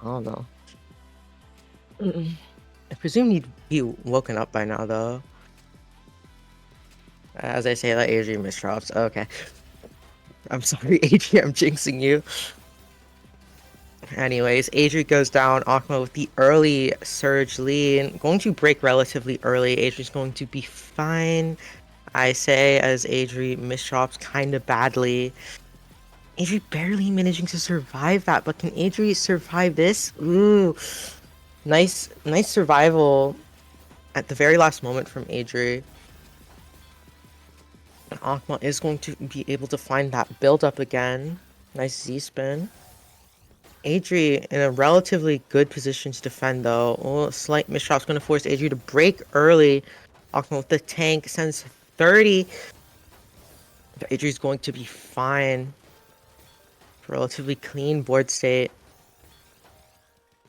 I don't know. I presume you'd be woken up by now, though. As I say that, Adrian misdrops. Okay. I'm sorry, Adrian, I'm jinxing you. Anyways, Adri goes down. Akma with the early surge lead. Going to break relatively early. Adri's going to be fine, I say, as Adri misdrops kind of badly. Adri barely managing to survive that, but can Adri survive this? Ooh, nice survival at the very last moment from Adri. And Akma is going to be able to find that build up again. Nice Z-spin. Adri in a relatively good position to defend though. Oh, a slight misshot's going to force Adri to break early. Akma with the tank sends 30. But Adri's going to be fine. Relatively clean board state.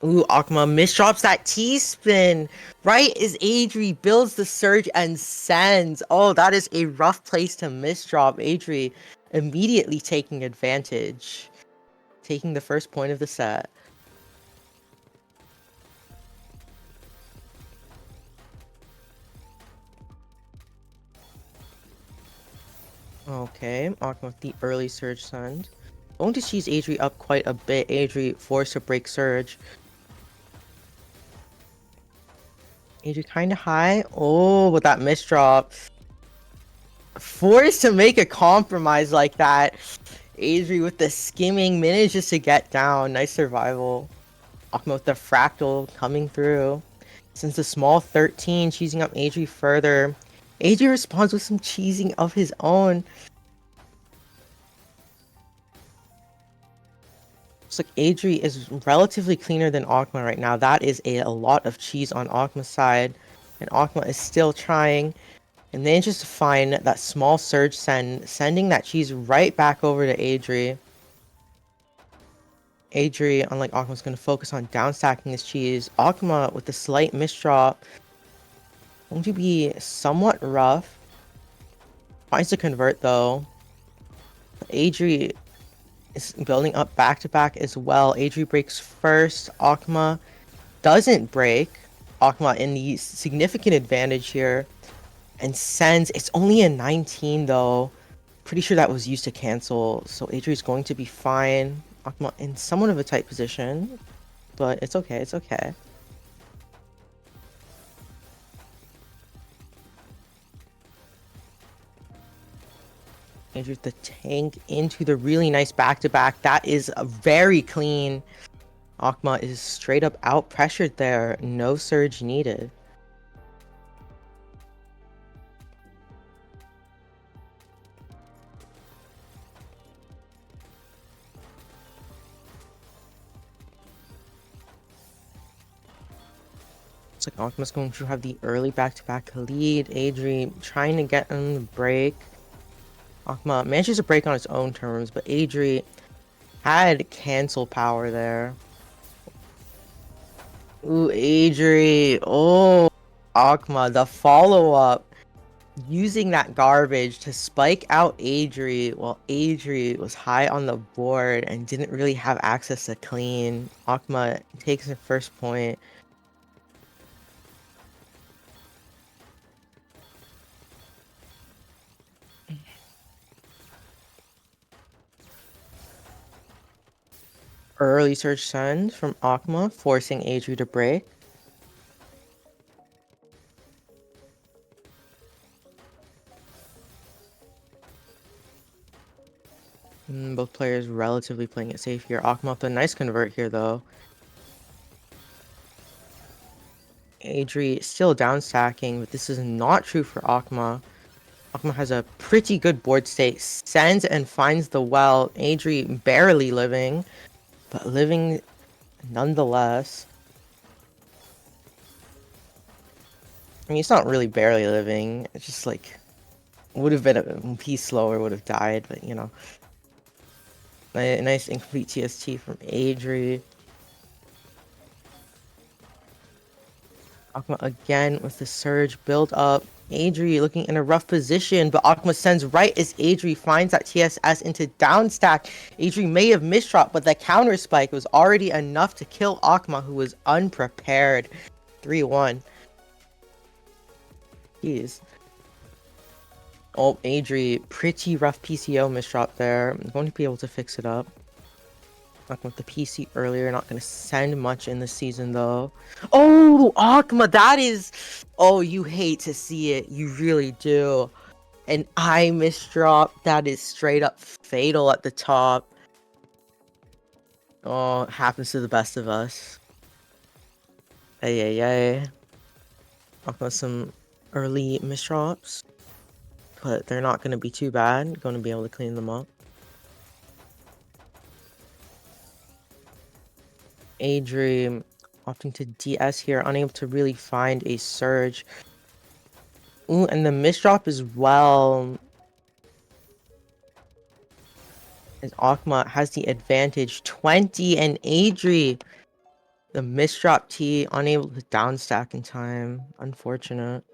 Ooh, Akma misdrops that T-spin. Right as Adri builds the surge and sends. Oh, that is a rough place to misdrop. Adri immediately taking advantage. Taking the first point of the set. Okay, Akma with the early surge send. Going to cheese Adri up quite a bit. Adri forced to break surge. Adri kind of high. Oh, with that misdrop. Forced to make a compromise like that. Adri with the skimming manages to get down. Nice survival. Akma with the fractal coming through. Since the small 13, cheesing up Adri further. Adri responds with some cheesing of his own. Looks like Adri is relatively cleaner than Akma right now. That is a lot of cheese on Akma's side. And Akma is still trying. And manages to find that small surge sending that cheese right back over to Adri. Adri, unlike Akma, is going to focus on downstacking his cheese. Akma, with the slight misdrop, going to be somewhat rough. Finds to convert, though. Adri is building up back-to-back as well. Adri breaks first. Akma doesn't break. Akma in the significant advantage here. And sends. It's only a 19, though. Pretty sure that was used to cancel. So Adri's going to be fine. Akma in somewhat of a tight position. But it's okay, it's okay. Andrew the tank into the really nice back-to-back. That is a very clean. Akma is straight up out pressured there. No surge needed. Looks like Akma's going to have the early back-to-back lead. Adri trying to get on the break. Akma manages to break on its own terms, but Adri had cancel power there. Ooh, Adri. Oh, Akma, the follow-up. Using that garbage to spike out Adri while Adri was high on the board and didn't really have access to clean. Akma takes the first point. Early surge send from Akma, forcing Adri to break. Both players relatively playing it safe here. Akma with a nice convert here, though. Adri still down stacking, but this is not true for Akma. Akma has a pretty good board state. Sends and finds the well. Adri barely living, but living nonetheless. I mean, it's not really barely living. It's just like, would have been a piece slower, would have died, but you know. A nice incomplete TST from Adri. Akma again with the surge build up. Adri looking in a rough position, but Akma sends right as Adri finds that TSS into down stack. Adri may have misdropped, but the counter spike was already enough to kill Akma, who was unprepared. 3-1. Jeez. Oh, Adri, pretty rough PCO misdrop there. I'm going to be able to fix it up. Talking with the PC earlier, not going to send much in the season though. Oh, Akma, that is... Oh, you hate to see it. You really do. An eye misdrop, that is straight up fatal at the top. Oh, it happens to the best of us. Ay, ay, ay. Akma some early misdrops, but they're not going to be too bad. Going to be able to clean them up. Adri opting to DS here, unable to really find a surge. Ooh, and the misdrop as well. As Akma has the advantage. 20 and Adri. The misdrop T, unable to downstack in time. Unfortunate.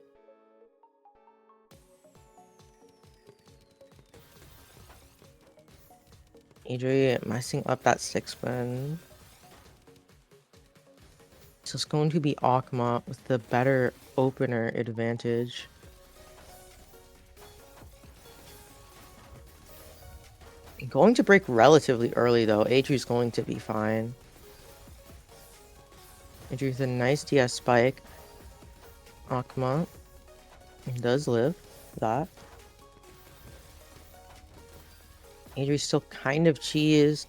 Adri messing up that 6-spin. So it's going to be Akma with the better opener advantage. Going to break relatively early though. Adri's going to be fine. Adri with a nice DS spike. Akma does live that. Adri's still kind of cheesed.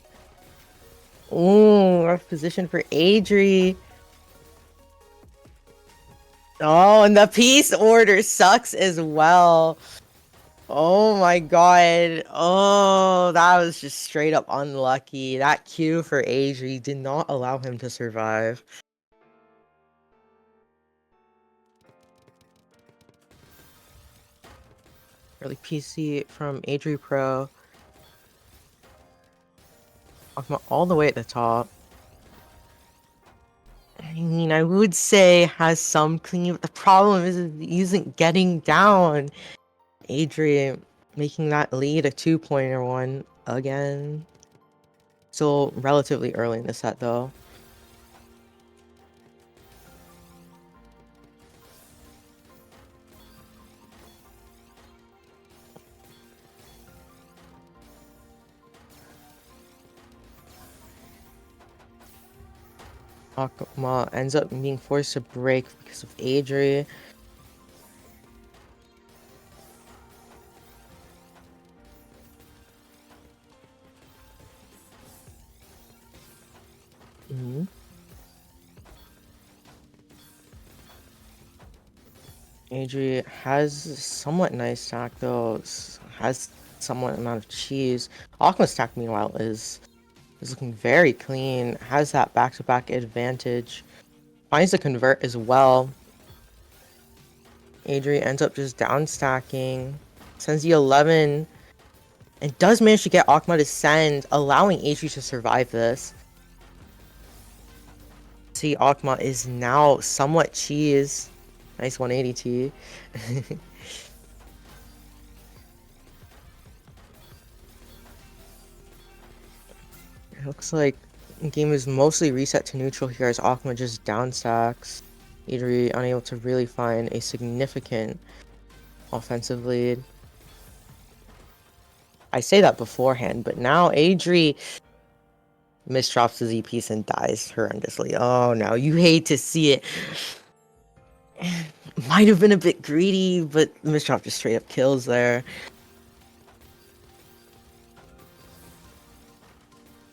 Ooh, rough position for Adri. Oh, and the peace order sucks as well. Oh my god. Oh, that was just straight up unlucky. That Q for Adri did not allow him to survive. Early PC from Adripro. All the way at the top. I mean, I would say has some clean, but the problem is he isn't getting down. Adrian making that lead a 2-pointer one again. Still relatively early in the set though. Akma ends up being forced to break because of Adri. Adri has somewhat nice stack though. Has somewhat amount of cheese. Akma's stack meanwhile is looking very clean. Has that back-to-back advantage. Finds the convert as well. Adri ends up just down stacking. Sends the 11. And does manage to get Akma to send, allowing Adri to survive this. See, Akma is now somewhat cheese. Nice 180 T. It looks like the game is mostly reset to neutral here as Akma just downstacks. Adri unable to really find a significant offensive lead. I say that beforehand, but now Adri misdrops the Z piece and dies horrendously. Oh no, you hate to see it. Might have been a bit greedy, but the misdrop just straight up kills there.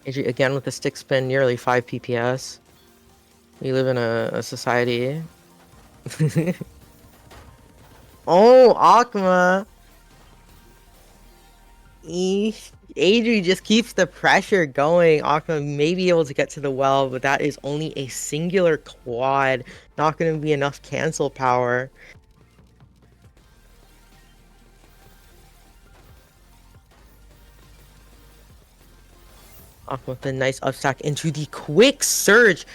Adri again with the stick spin, nearly 5 PPS. We live in a society. Oh, Akma! Adri just keeps the pressure going. Akma may be able to get to the well, but that is only a singular quad. Not going to be enough cancel power. Akma with a nice upstack into the quick surge.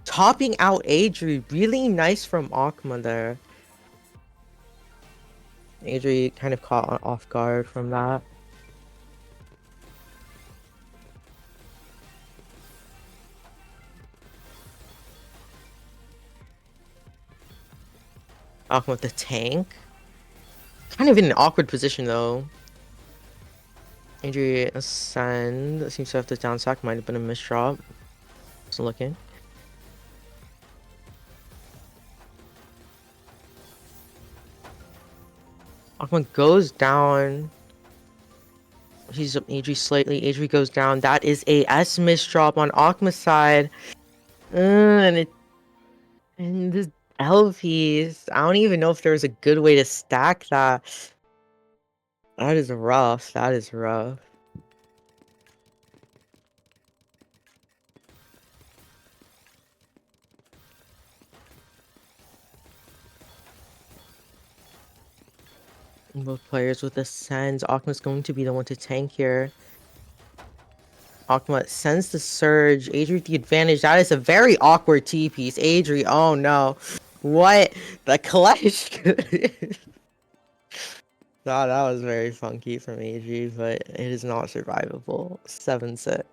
Topping out Adri. Really nice from Akma there. Adri kind of caught off guard from that. Akma with the tank. Kind of in an awkward position though. Adri ascend. Seems to have to down sack. Might have been a misdrop. Just looking. Akma goes down. He's up Adri slightly. Adri goes down. That is a S misdrop on Akma's side. And this L piece. I don't even know if there's a good way to stack that. That is rough. That is rough. Both players with ascends. Akma's going to be the one to tank here. Akma sends the surge. Adri with the advantage. That is a very awkward T-piece. Adri, oh no. What? The clutch? That was very funky from Adri, but it is not survivable. 7-6.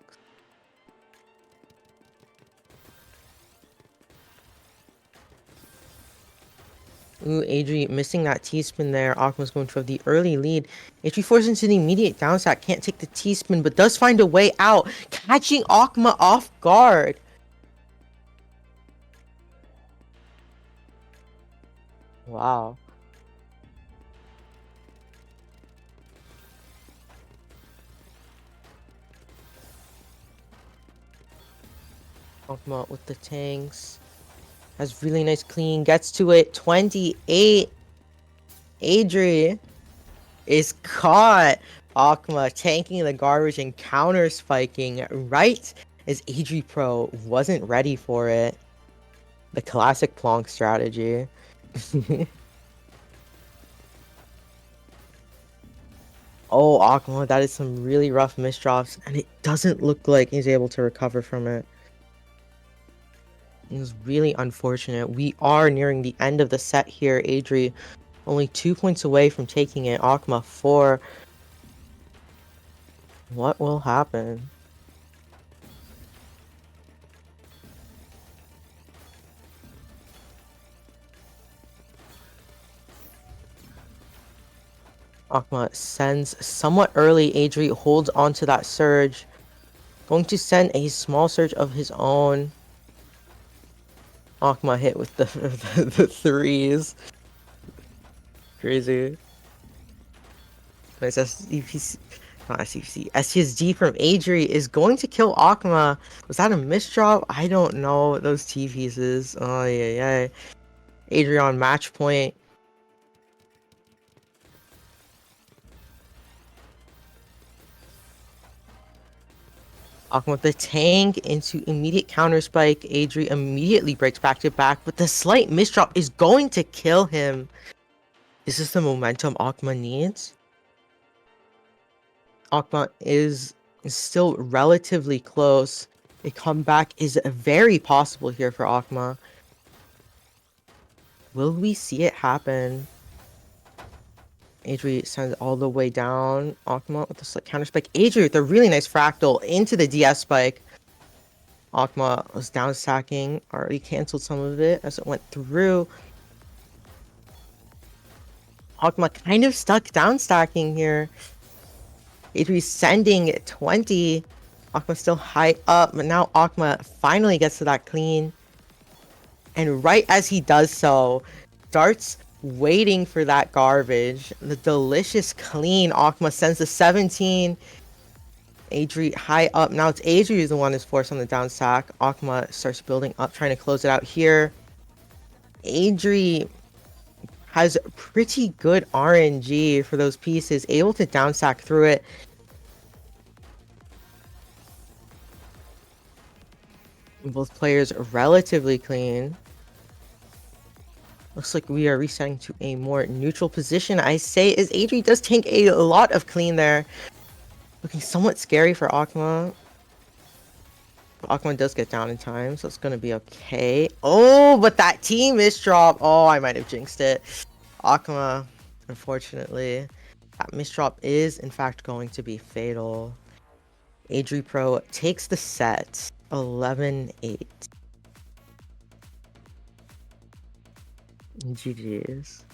Ooh, Adri missing that T-spin there. Akma's going to have the early lead. Adri forces into the immediate downsack. Can't take the T-spin, but does find a way out. Catching Akma off guard. Wow. Akma with the tanks. Has really nice clean. Gets to it. 28. Adri is caught. Akma tanking the garbage and counter spiking right as Adripro wasn't ready for it. The classic Plonk strategy. Oh, Akma, that is some really rough misdrops, and it doesn't look like he's able to recover from it. It was really unfortunate. We are nearing the end of the set here. Adri only 2 points away from taking it. Akma 4. What will happen? Akma sends somewhat early. Adri holds onto that surge. Going to send a small surge of his own. Akma hit with the threes. Crazy. Nice SCPC. Not SCPC. STSD from Adri is going to kill Akma. Was that a misdrop? I don't know. Those T pieces. Oh, yeah. Adri on match point. Akma with the tank into immediate counter spike. Adri immediately breaks back to back, but the slight misdrop is going to kill him. Is this the momentum Akma needs? Akma is still relatively close. A comeback is very possible here for Akma. Will we see it happen? Adri sends all the way down. Akma with the slight counter spike. Adri with a really nice fractal into the DS spike. Akma was down stacking. Already canceled some of it as it went through. Akma kind of stuck down stacking here. Adri sending 20. Akma still high up, but now Akma finally gets to that clean. And right as he does so, starts waiting for that garbage. The delicious clean. Akma sends the 17. Adri high up. Now it's Adri who's the one who's forced on the down sack. Akma starts building up, trying to close it out here. Adri has pretty good RNG for those pieces, able to down sack through it. Both players are relatively clean. Looks like we are resetting to a more neutral position. I say as Adri does tank a lot of clean there. Looking somewhat scary for Akma. Akma does get down in time, so it's gonna be okay. Oh, but that team misdrop. Oh, I might have jinxed it. Akma, unfortunately, that misdrop is in fact going to be fatal. Adripro takes the set 11-8. GG's.